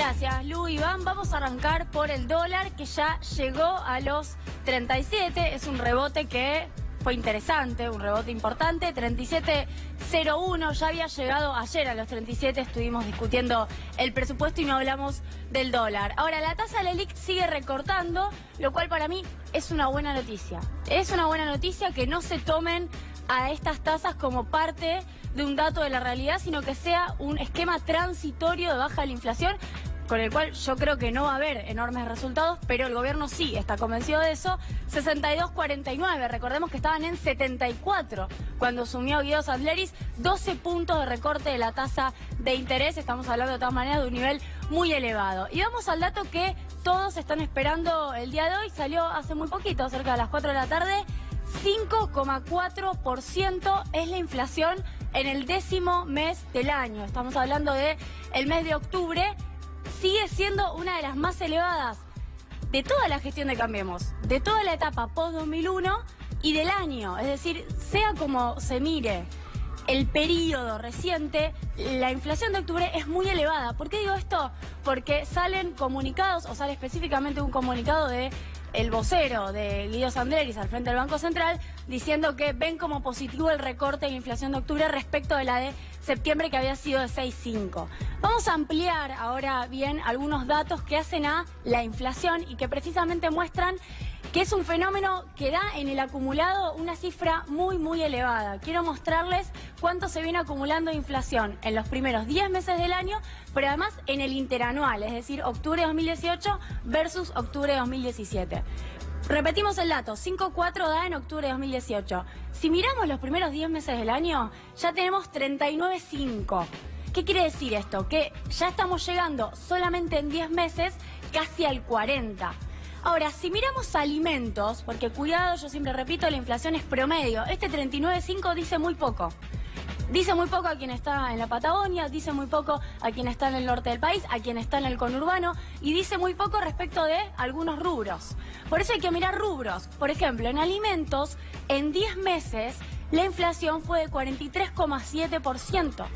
Gracias, Lu. Iván, vamos a arrancar por el dólar, que ya llegó a los 37. Es un rebote que fue interesante, un rebote importante. 37.01, ya había llegado ayer a los 37. Estuvimos discutiendo el presupuesto y no hablamos del dólar. Ahora, la tasa de la LELIQ sigue recortando, lo cual para mí es una buena noticia. Es una buena noticia que no se tomen a estas tasas como parte de un dato de la realidad, sino que sea un esquema transitorio de baja de la inflación, con el cual yo creo que no va a haber enormes resultados, pero el gobierno sí está convencido de eso. 62.49, recordemos que estaban en 74 cuando asumió Guido Sandleris, 12 puntos de recorte de la tasa de interés. Estamos hablando de todas maneras de un nivel muy elevado. Y vamos al dato que todos están esperando el día de hoy, salió hace muy poquito, cerca de las 4 de la tarde. 5,4% es la inflación en el 10º mes del año. Estamos hablando de el mes de octubre. Sigue siendo una de las más elevadas de toda la gestión de Cambiemos, de toda la etapa post-2001 y del año. Es decir, sea como se mire el periodo reciente, la inflación de octubre es muy elevada. ¿Por qué digo esto? Porque salen comunicados, o sale específicamente un comunicado de el vocero de Guido Sandleris al frente del Banco Central, diciendo que ven como positivo el recorte de la inflación de octubre respecto de la de septiembre, que había sido de 6,5. Vamos a ampliar ahora bien algunos datos que hacen a la inflación y que precisamente muestran que es un fenómeno que da en el acumulado una cifra muy elevada. Quiero mostrarles cuánto se viene acumulando de inflación en los primeros 10 meses del año, pero además en el interanual, es decir, octubre de 2018 versus octubre de 2017. Repetimos el dato, 5,4 da en octubre de 2018. Si miramos los primeros 10 meses del año, ya tenemos 39,5. ¿Qué quiere decir esto? Que ya estamos llegando solamente en 10 meses casi al 40. Ahora, si miramos alimentos, porque cuidado, yo siempre repito, la inflación es promedio. Este 39,5 dice muy poco. Dice muy poco a quien está en la Patagonia, dice muy poco a quien está en el norte del país, a quien está en el conurbano, y dice muy poco respecto de algunos rubros. Por eso hay que mirar rubros. Por ejemplo, en alimentos, en 10 meses, la inflación fue de 43,7%.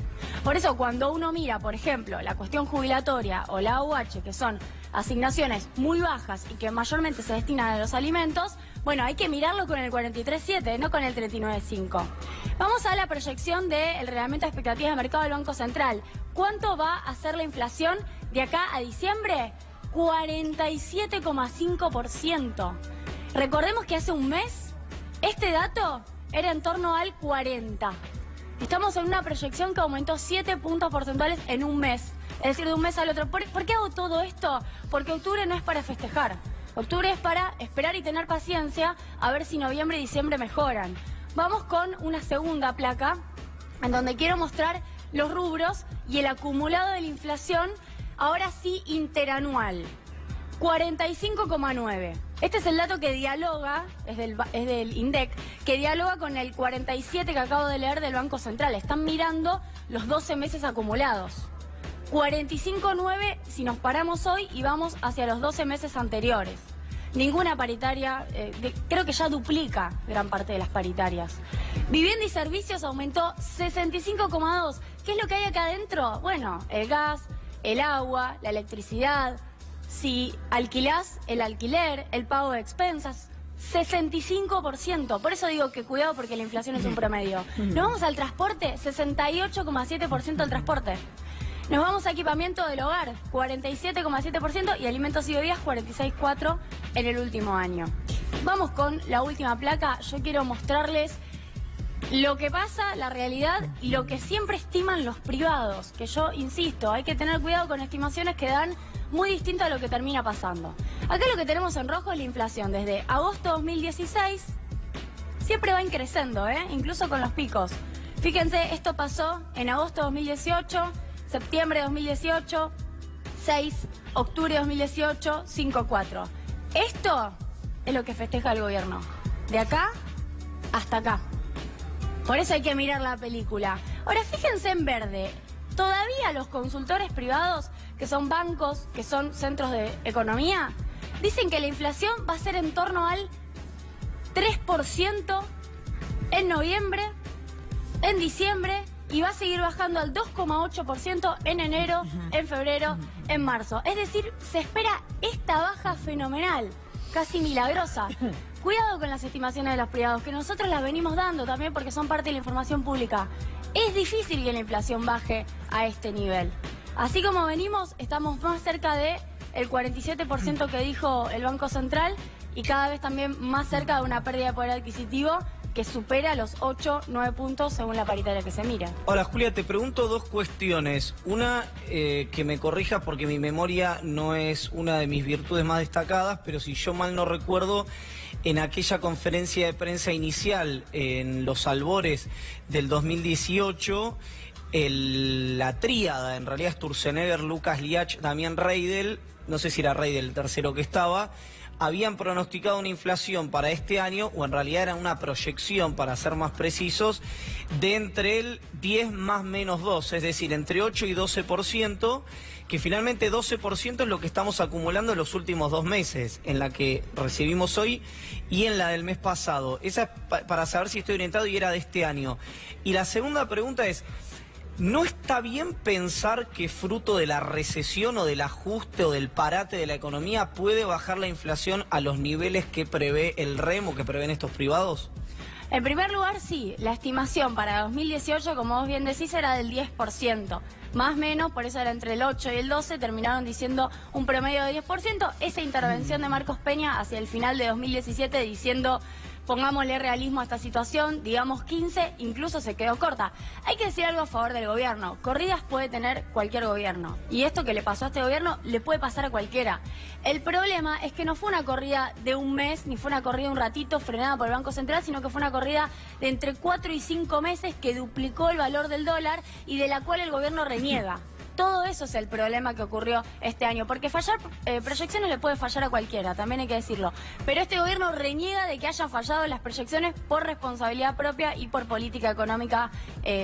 Por eso cuando uno mira, por ejemplo, la cuestión jubilatoria o la AUH, que son asignaciones muy bajas y que mayormente se destinan a los alimentos, bueno, hay que mirarlo con el 43,7, no con el 39,5. Vamos a la proyección del reglamento de expectativas de mercado del Banco Central. ¿Cuánto va a ser la inflación de acá a diciembre? 47,5%. Recordemos que hace un mes este dato era en torno al 40. Estamos en una proyección que aumentó 7 puntos porcentuales en un mes. Es decir, de un mes al otro. ¿Por qué hago todo esto? Porque octubre no es para festejar. Octubre es para esperar y tener paciencia a ver si noviembre y diciembre mejoran. Vamos con una segunda placa en donde quiero mostrar los rubros y el acumulado de la inflación, ahora sí interanual. 45,9. Este es el dato que dialoga, es del INDEC, que dialoga con el 47 que acabo de leer del Banco Central. Están mirando los 12 meses acumulados. 45,9 si nos paramos hoy y vamos hacia los 12 meses anteriores. Ninguna paritaria, creo que ya duplica gran parte de las paritarias. Vivienda y servicios aumentó 65,2. ¿Qué es lo que hay acá adentro? Bueno, el gas, el agua, la electricidad. Si alquilás, el alquiler, el pago de expensas, 65%. Por eso digo que cuidado, porque la inflación es un promedio. Nos vamos al transporte, 68,7% del transporte. Nos vamos a equipamiento del hogar, 47,7%, y alimentos y bebidas, 46,4% en el último año. Vamos con la última placa. Yo quiero mostrarles lo que pasa, la realidad y lo que siempre estiman los privados. Que yo insisto, hay que tener cuidado con estimaciones que dan muy distinto a lo que termina pasando. Acá lo que tenemos en rojo es la inflación. Desde agosto 2016 siempre va creciendo, incluso con los picos. Fíjense, esto pasó en agosto 2018, septiembre 2018, 6, octubre 2018, 5,4. Esto es lo que festeja el gobierno. De acá hasta acá. Por eso hay que mirar la película. Ahora, fíjense en verde. Todavía los consultores privados, que son bancos, que son centros de economía, dicen que la inflación va a ser en torno al 3% en noviembre, en diciembre y va a seguir bajando al 2,8% en enero, en febrero, en marzo. Es decir, se espera esta baja fenomenal, casi milagrosa. Cuidado con las estimaciones de los privados, que nosotros las venimos dando también porque son parte de la información pública. Es difícil que la inflación baje a este nivel. Así como venimos, estamos más cerca del 47% que dijo el Banco Central y cada vez también más cerca de una pérdida de poder adquisitivo que supera los 8-9 puntos según la paritaria que se mira. Hola Julia, te pregunto dos cuestiones. Una, que me corrijas porque mi memoria no es una de mis virtudes más destacadas, pero si yo mal no recuerdo, en aquella conferencia de prensa inicial, en los albores del 2018, la tríada, en realidad Sturzenegger, Lucas Liach, Damián Reidel, no sé si era Reidel el tercero que estaba, habían pronosticado una inflación para este año, o en realidad era una proyección, para ser más precisos, de entre el 10 más menos 2, es decir, entre 8 y 12%, que finalmente 12% es lo que estamos acumulando en los últimos 2 meses, en la que recibimos hoy y en la del mes pasado. Esa es para saber si estoy orientado y era de este año. Y la segunda pregunta es, ¿no está bien pensar que fruto de la recesión o del ajuste o del parate de la economía puede bajar la inflación a los niveles que prevé el REM o que prevén estos privados? En primer lugar, sí, la estimación para 2018, como vos bien decís, era del 10%. Más o menos, por eso era entre el 8 y el 12, terminaron diciendo un promedio de 10%. Esa intervención de Marcos Peña hacia el final de 2017 diciendo, pongámosle realismo a esta situación, digamos 15, incluso se quedó corta. Hay que decir algo a favor del gobierno. Corridas puede tener cualquier gobierno. Y esto que le pasó a este gobierno le puede pasar a cualquiera. El problema es que no fue una corrida de un mes, ni fue una corrida de un ratito frenada por el Banco Central, sino que fue una corrida de entre 4 y 5 meses que duplicó el valor del dólar y de la cual el gobierno reniega. Todo eso es el problema que ocurrió este año, porque fallar proyecciones le puede fallar a cualquiera, también hay que decirlo. Pero este gobierno reniega de que hayan fallado las proyecciones por responsabilidad propia y por política económica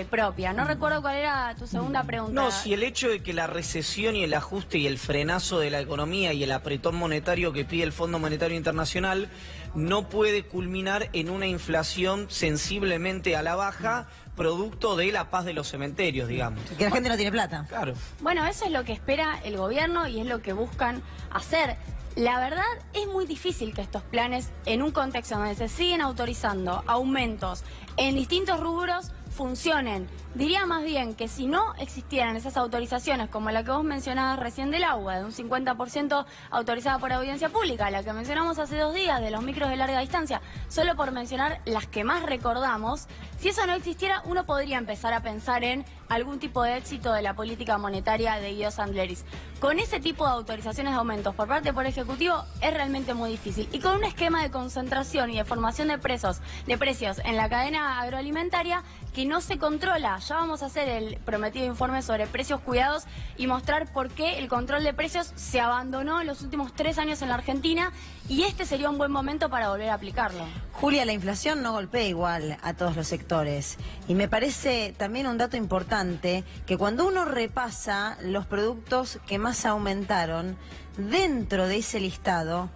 propia. No recuerdo cuál era tu segunda pregunta. No, si el hecho de que la recesión y el ajuste y el frenazo de la economía y el apretón monetario que pide el Fondo Monetario Internacional no puede culminar en una inflación sensiblemente a la baja, producto de la paz de los cementerios, digamos. Que la gente no tiene plata. Claro. Bueno, eso es lo que espera el gobierno y es lo que buscan hacer. La verdad es muy difícil que estos planes, en un contexto donde se siguen autorizando aumentos en distintos rubros, funcionen. Diría más bien que si no existieran esas autorizaciones, como la que vos mencionabas recién del agua, de un 50% autorizada por audiencia pública, la que mencionamos hace 2 días, de los micros de larga distancia, solo por mencionar las que más recordamos, si eso no existiera, uno podría empezar a pensar en algún tipo de éxito de la política monetaria de Guido Sandleris. Con ese tipo de autorizaciones de aumentos por parte del Poder Ejecutivo es realmente muy difícil. Y con un esquema de concentración y de formación de precios en la cadena agroalimentaria que no se controla. Ya vamos a hacer el prometido informe sobre precios cuidados y mostrar por qué el control de precios se abandonó en los últimos 3 años en la Argentina y este sería un buen momento para volver a aplicarlo. Julia, la inflación no golpea igual a todos los sectores y me parece también un dato importante que cuando uno repasa los productos que más aumentaron dentro de ese listado,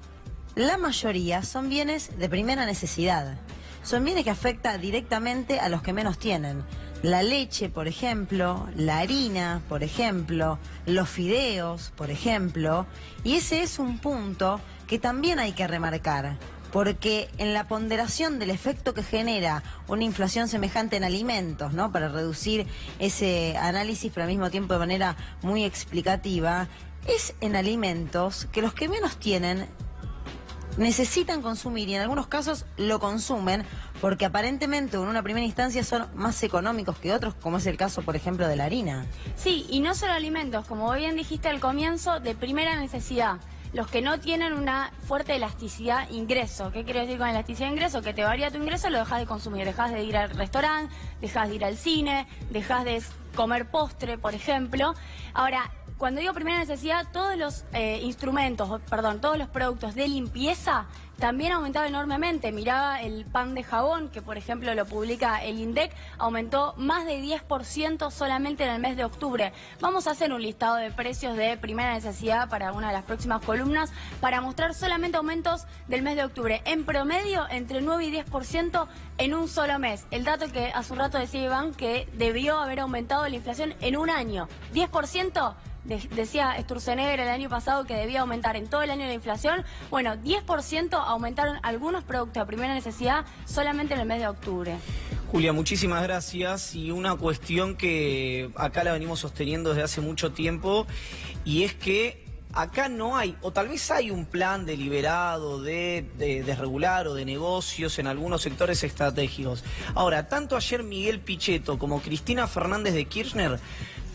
la mayoría son bienes de primera necesidad. Son bienes que afectan directamente a los que menos tienen. La leche, por ejemplo, la harina, por ejemplo, los fideos, por ejemplo. Y ese es un punto que también hay que remarcar, porque en la ponderación del efecto que genera una inflación semejante en alimentos, ¿no? Para reducir ese análisis, pero al mismo tiempo de manera muy explicativa, es en alimentos que los que menos tienen necesitan consumir y en algunos casos lo consumen porque aparentemente en una primera instancia son más económicos que otros, como es el caso, por ejemplo, de la harina. Sí, y no solo alimentos, como bien dijiste al comienzo, de primera necesidad. Los que no tienen una fuerte elasticidad ingreso. ¿Qué quiero decir con elasticidad ingreso? Que te varía tu ingreso, lo dejas de consumir. Dejas de ir al restaurante, dejas de ir al cine, dejas de comer postre, por ejemplo. Ahora, cuando digo primera necesidad, todos los todos los productos de limpieza también aumentaron enormemente. Miraba el pan de jabón, que por ejemplo lo publica el INDEC, aumentó más de 10% solamente en el mes de octubre. Vamos a hacer un listado de precios de primera necesidad para una de las próximas columnas, para mostrar solamente aumentos del mes de octubre. En promedio, entre 9 y 10% en un solo mes. El dato que hace un rato decía Iván, que debió haber aumentado la inflación en un año. 10%. Decía Sturzenegger el año pasado que debía aumentar en todo el año la inflación. Bueno, 10% aumentaron algunos productos de primera necesidad solamente en el mes de octubre. Julia, muchísimas gracias. Y una cuestión que acá la venimos sosteniendo desde hace mucho tiempo, y es que acá no hay, o tal vez hay un plan deliberado de desregular o de negocios en algunos sectores estratégicos. Ahora, tanto ayer Miguel Pichetto como Cristina Fernández de Kirchner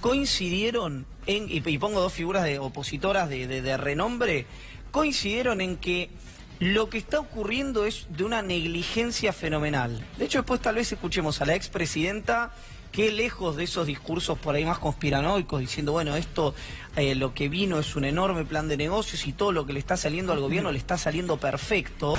coincidieron en, y pongo dos figuras de opositoras de renombre, coincidieron en que lo que está ocurriendo es de una negligencia fenomenal. De hecho, después tal vez escuchemos a la expresidenta, que lejos de esos discursos por ahí más conspiranoicos, diciendo, bueno, esto lo que vino es un enorme plan de negocios y todo lo que le está saliendo al gobierno le está saliendo perfecto.